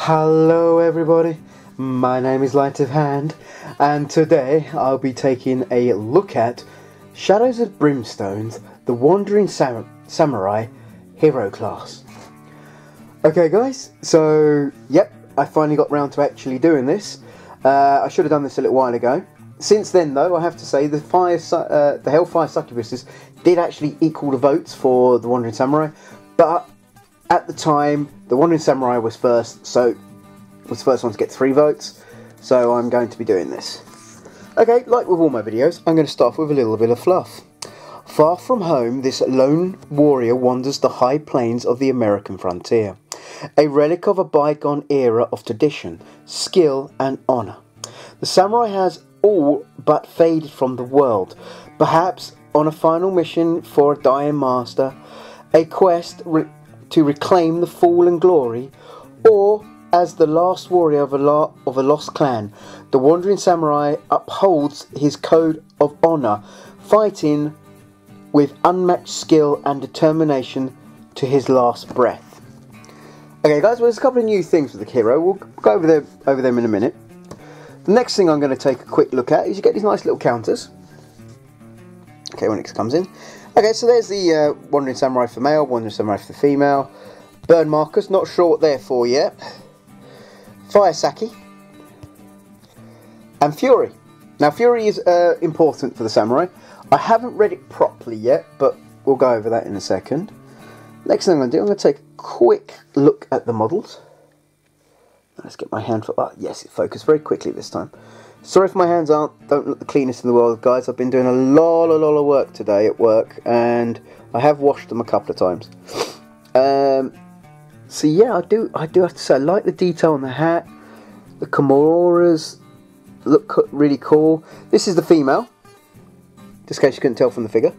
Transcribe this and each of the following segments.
Hello everybody, my name is Light of Hand, and today I'll be taking a look at Shadows of Brimstones, the Wandering Samurai Hero Class. Okay guys, so yep, I finally got round to actually doing this. I should have done this a little while ago. Since then though, I have to say, the Hellfire Succubuses did actually equal the votes for the Wandering Samurai, but at the time, the Wandering Samurai was first, so was the first one to get 3 votes, so I'm going to be doing this. Okay, like with all my videos, I'm going to start off with a little bit of fluff. Far from home, this lone warrior wanders the high plains of the American frontier, a relic of a bygone era of tradition, skill and honour. The samurai has all but faded from the world, perhaps on a final mission for a dying master, a quest to reclaim the fallen glory, or as the last warrior of a lost clan. The Wandering Samurai upholds his code of honour, fighting with unmatched skill and determination to his last breath. Okay guys, well, there's a couple of new things with the hero. We'll go over them in a minute. The next thing I'm going to take a quick look at is you get these nice little counters. Okay, when it comes in. Okay, so there's the Wandering Samurai for male, Wandering Samurai for the female. Burn markers, not sure what they're for yet. Fire Saki. And Fury. Now Fury is important for the samurai. I haven't read it properly yet, but we'll go over that in a second. Next thing I'm going to do, I'm going to take a quick look at the models. Let's get my hand for... Oh, yes, it focused very quickly this time. Sorry if my hands don't look the cleanest in the world, guys. I've been doing a lot of work today at work, and I have washed them a couple of times. So yeah, I do have to say, I like the detail on the hat. The kimoras look really cool. This is the female, just in case you couldn't tell from the figure.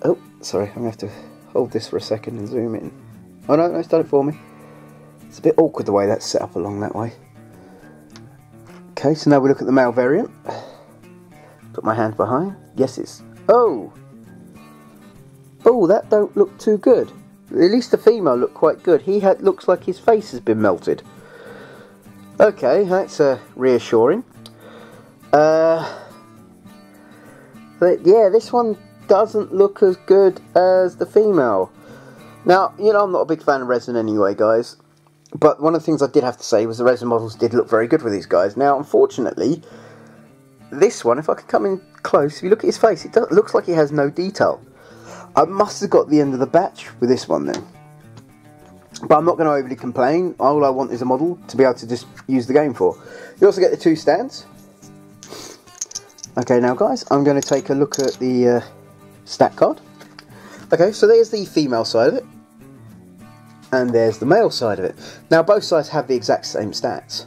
Oh, sorry, I'm going to have to hold this for a second and zoom in. Oh no, it's done it for me. It's a bit awkward the way that's set up along that way. Okay, so now we look at the male variant. Put my hand behind. Yes, it's... Oh! Oh, that don't look too good. At least the female looked quite good. Looks like his face has been melted. Okay, that's reassuring. But yeah, this one doesn't look as good as the female. Now, you know, I'm not a big fan of resin anyway, guys. But one of the things I did have to say was the resin models did look very good with these guys. Now, unfortunately, this one, if I could come in close, if you look at his face, it looks like he has no detail. I must have got the end of the batch with this one then. But I'm not going to overly complain. All I want is a model to be able to just use the game for. You also get the 2 stands. Okay, now guys, I'm going to take a look at the stat card. Okay, so there's the female side of it. And there's the male side of it. Now both sides have the exact same stats.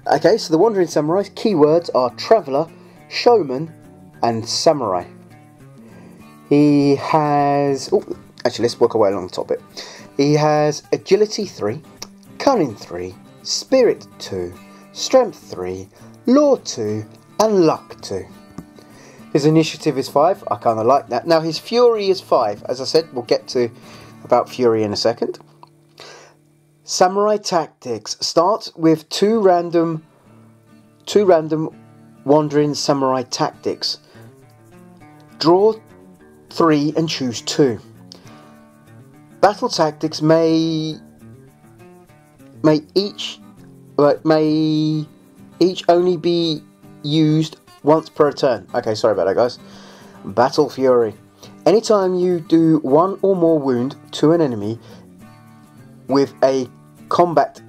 Okay, so the Wandering Samurai's keywords are Traveller, Showman and Samurai. He has... Oh, actually let's work our way along the top bit. He has Agility 3, Cunning 3, Spirit 2, Strength 3, Law 2 and Luck 2. His Initiative is 5, I kind of like that. Now his Fury is 5, as I said, we'll get to about Fury in a second. Samurai Tactics. Start with two random Wandering Samurai Tactics. Draw 3 and choose 2. Battle Tactics may each only be used once per turn. Okay, sorry about that, guys. Battle Fury. Anytime you do 1 or more wound to an enemy with a combat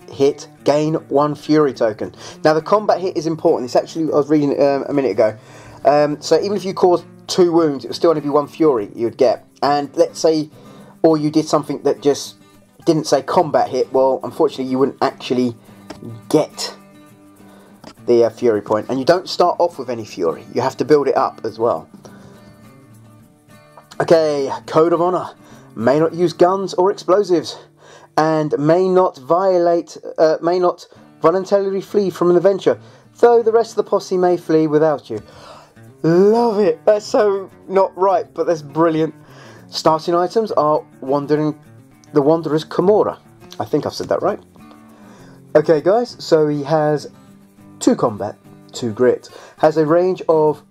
hit, gain 1 Fury token. Now the combat hit is important. It's actually, I was reading it a minute ago. So even if you caused 2 wounds, it would still only be 1 Fury you'd get. And let's say, or you did something that just didn't say combat hit, well, unfortunately you wouldn't actually get the Fury point. And you don't start off with any Fury. You have to build it up as well. Okay, Code of Honor. May not use guns or explosives, and may not voluntarily flee from an adventure, though the rest of the posse may flee without you. Love it. That's so not right, but that's brilliant. Starting items are the Wanderer's Kimura. I think I've said that right. Okay guys, so he has 2 combat, 2 grit, has a range of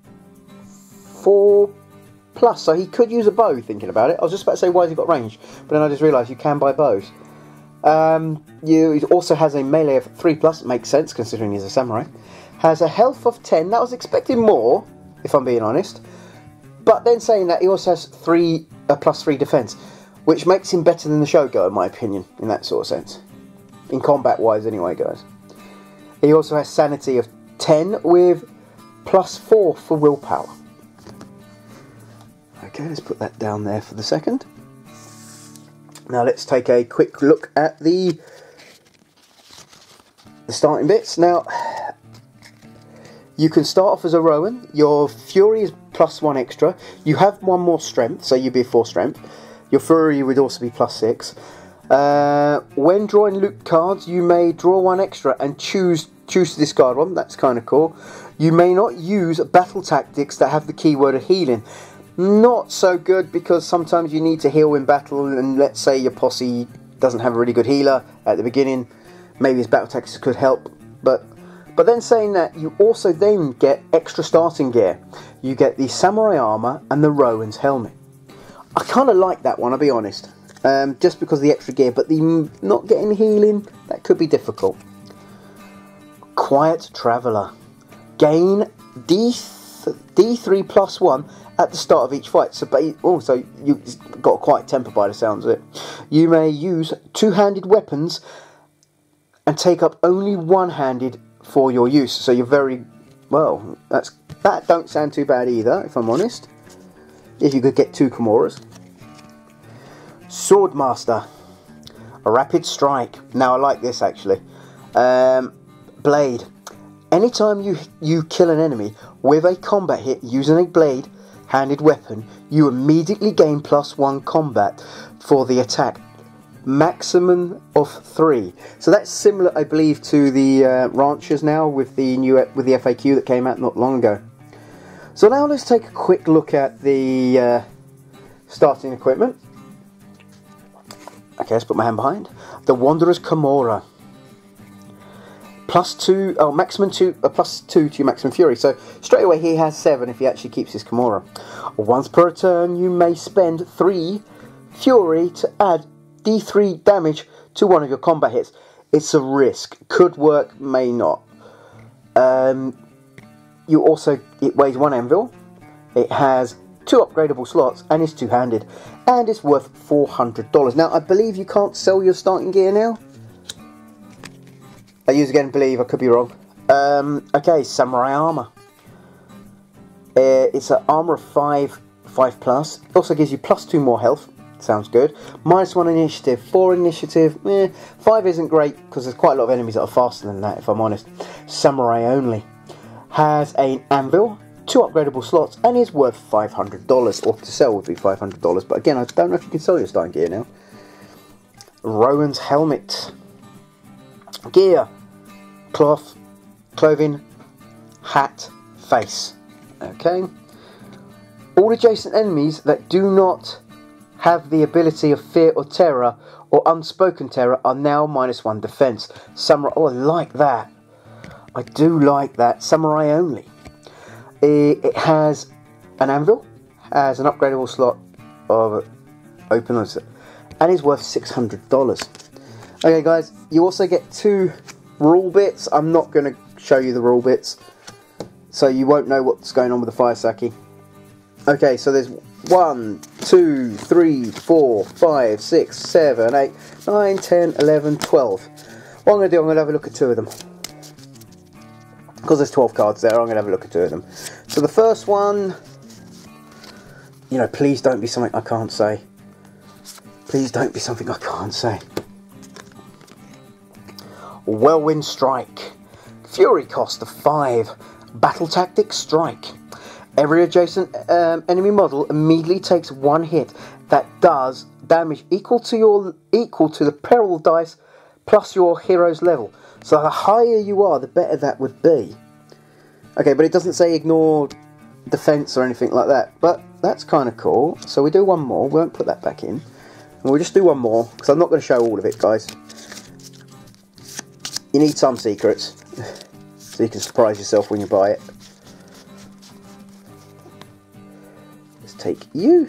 4+, so he could use a bow, thinking about it. I was just about to say, why has he got range? But then I just realised you can buy bows. He also has a melee of 3+, makes sense considering he's a samurai. Has a health of 10, that was expecting more, if I'm being honest. But then saying that, he also has +3 defense, which makes him better than the Shogo in my opinion, in that sort of sense. In combat wise anyway guys. He also has sanity of 10 with +4 for willpower. Okay, let's put that down there for the second. Now let's take a quick look at the starting bits. Now, you can start off as a Rowan. Your Fury is +1 extra. You have 1 more strength, so you'd be 4 strength. Your Fury would also be +6. When drawing loot cards, you may draw 1 extra and choose to discard one. That's kind of cool. You may not use battle tactics that have the keyword of healing. Not so good, because sometimes you need to heal in battle, and let's say your posse doesn't have a really good healer at the beginning. Maybe his battle tactics could help, but then saying that, you also then get extra starting gear. You get the samurai armor and the Rowan's helmet. I kind of like that one, I'll be honest, just because of the extra gear, but the not getting healing, that could be difficult. Quiet Traveller. Gain D3 +1 at the start of each fight. So also you've got a quiet temper by the sounds of it. You may use 2-handed weapons and take up only 1-handed for your use. So you're very well. That don't sound too bad either, if I'm honest. If you could get 2 Kimuras. Swordmaster. A rapid strike. Now I like this actually. Blade. Anytime you kill an enemy with a combat hit using a blade-handed weapon, you immediately gain +1 combat for the attack. Maximum of 3. So that's similar, I believe, to the Ranchers now with the FAQ that came out not long ago. So now let's take a quick look at the starting equipment. Okay, let's put my hand behind. The Wanderer's Kimura. +2, oh, maximum 2, +2 to your maximum fury. So straight away he has 7 if he actually keeps his Kimura. Once per turn, you may spend 3 fury to add D3 damage to one of your combat hits. It's a risk. Could work, may not. It weighs 1 anvil. It has 2 upgradable slots and is 2-handed, and it's worth $400. Now I believe you can't sell your starting gear now. I use again believe, I could be wrong. Okay, samurai armor. It's an armor of 5+. It also gives you +2 more health. Sounds good. -1 initiative, 4 initiative. 5 isn't great because there's quite a lot of enemies that are faster than that, if I'm honest. Samurai only. Has an anvil, 2 upgradable slots, and is worth $500. Or to sell would be $500. But again, I don't know if you can sell your starting gear now. Rowan's helmet. Gear. Cloth, clothing, hat, face. Okay. All adjacent enemies that do not have the ability of fear or terror or unspoken terror are now -1 defense. Samurai, oh I like that. I do like that. Samurai only. It has an anvil, has an upgradable slot of open, and is worth $600. Okay guys, you also get 2 rule bits. I'm not going to show you the rule bits, so you won't know what's going on with the fire sake. Okay, so there's 1, 2, 3, 4, 5, 6, 7, 8, 9, 10, 11, 12. What I'm going to do, I'm going to have a look at 2 of them. Because there's 12 cards there, I'm going to have a look at 2 of them. So the first one, you know, please don't be something I can't say. Please don't be something I can't say. Whirlwind Strike. Fury cost of 5. Battle Tactic Strike. Every adjacent enemy model immediately takes 1 hit that does damage equal to the peril dice plus your hero's level. So the higher you are, the better that would be. Okay, but it doesn't say ignore defense or anything like that. But that's kind of cool. So we do 1 more. We won't put that back in. And we'll just do one more, because I'm not going to show all of it, guys. You need some secrets, so you can surprise yourself when you buy it. Let's take you.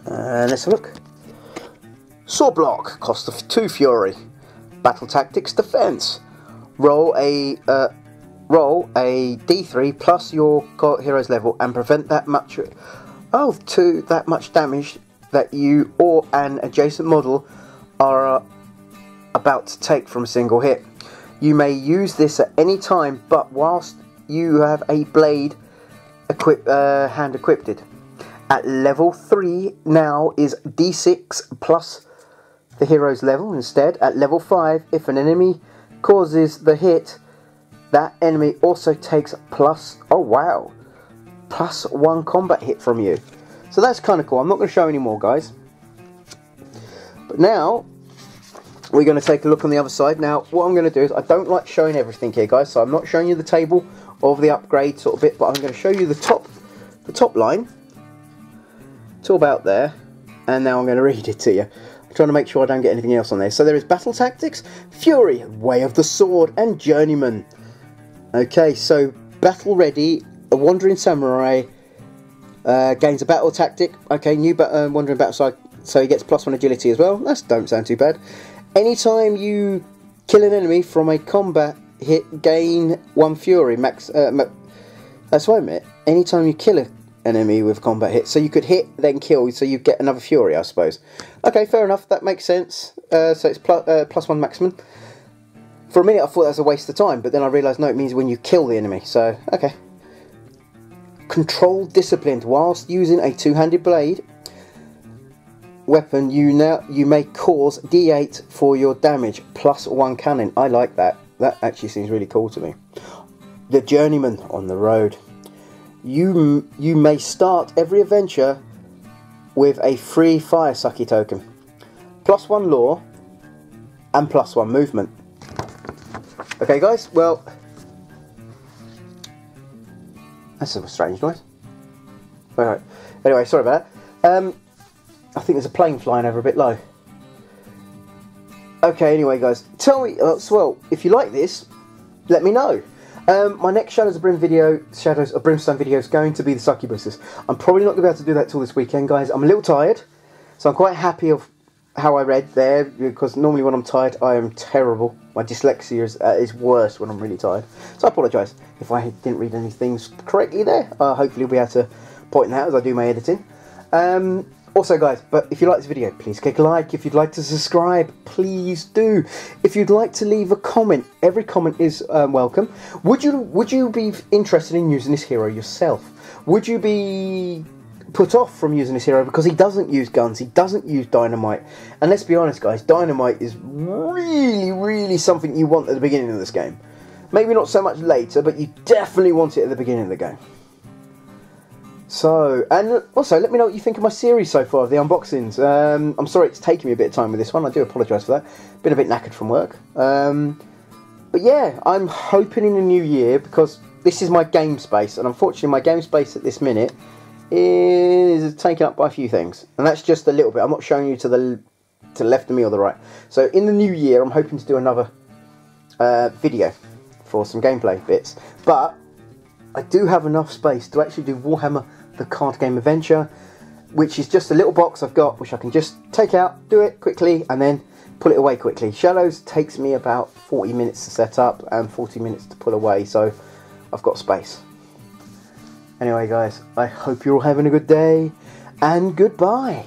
And let's have a look. Sword block, cost of 2 fury. Battle tactics, defense. Roll a D3 plus your hero's level and prevent that much damage that you or an adjacent model are about to take from a single hit. You may use this at any time, but whilst you have a blade hand equipped. At level 3 now is D6 plus the hero's level instead. At level 5, if an enemy causes the hit, that enemy also takes plus 1 combat hit from you. So that's kind of cool. I'm not going to show any more, guys. But now we're going to take a look on the other side. Now what I'm going to do is, I don't like showing everything here, guys, so I'm not showing you the table of the upgrade sort of bit, but I'm going to show you the top line till about there, and now I'm going to read it to you. I'm trying to make sure I don't get anything else on there. So there is battle tactics, fury, way of the sword, and journeyman. Okay, so battle ready, a wandering samurai gains a battle tactic. Okay, new wandering battle side, so he gets +1 agility as well. That don't sound too bad. Anytime you kill an enemy from a combat hit, gain 1 fury. That's what I meant. Anytime you kill an enemy with combat hit, so you could hit then kill, so you get another fury, I suppose. Okay, fair enough. That makes sense. So it's +1 maximum. For a minute I thought that was a waste of time, but then I realised no, it means when you kill the enemy. So okay. Control disciplined. Whilst using a two-handed blade weapon, you may cause D8 for your damage +1 cannon. I like that. That actually seems really cool to me. The journeyman on the road. You may start every adventure with a free fire sucky token, +1 lore, and +1 movement. Okay, guys. Well, that's a strange noise. All right. Anyway, sorry about that. I think there's a plane flying over a bit low. Okay, anyway, guys, tell me, well, if you like this, let me know. My next Shadows of Brimstone video is going to be the succubuses. I'm probably not going to be able to do that till this weekend, guys. I'm a little tired, so I'm quite happy of how I read there, because normally when I'm tired, I am terrible. My dyslexia is worse when I'm really tired. So I apologise if I didn't read any things correctly there. Hopefully I'll be able to point that out as I do my editing. Also, guys, but if you like this video, please click a like. If you'd like to subscribe, please do. If you'd like to leave a comment, every comment is welcome. Would you be interested in using this hero yourself? Would you be put off from using this hero because he doesn't use guns, he doesn't use dynamite? And let's be honest, guys, dynamite is really something you want at the beginning of this game. Maybe not so much later, but you definitely want it at the beginning of the game. So, and also let me know what you think of my series so far, of the unboxings. I'm sorry it's taken me a bit of time with this one, I do apologise for that. Been a bit knackered from work. But yeah, I'm hoping in the new year, because this is my game space, and unfortunately my game space at this minute is taken up by a few things. And that's just a little bit. I'm not showing you to the left of me or the right. So in the new year I'm hoping to do another video for some gameplay bits. But I do have enough space to actually do Warhammer the Card Game Adventure, which is just a little box I've got, which I can just take out, do it quickly, and then pull it away quickly. Shadows takes me about 40 minutes to set up and 40 minutes to pull away, so I've got space. Anyway, guys, I hope you're all having a good day, and goodbye.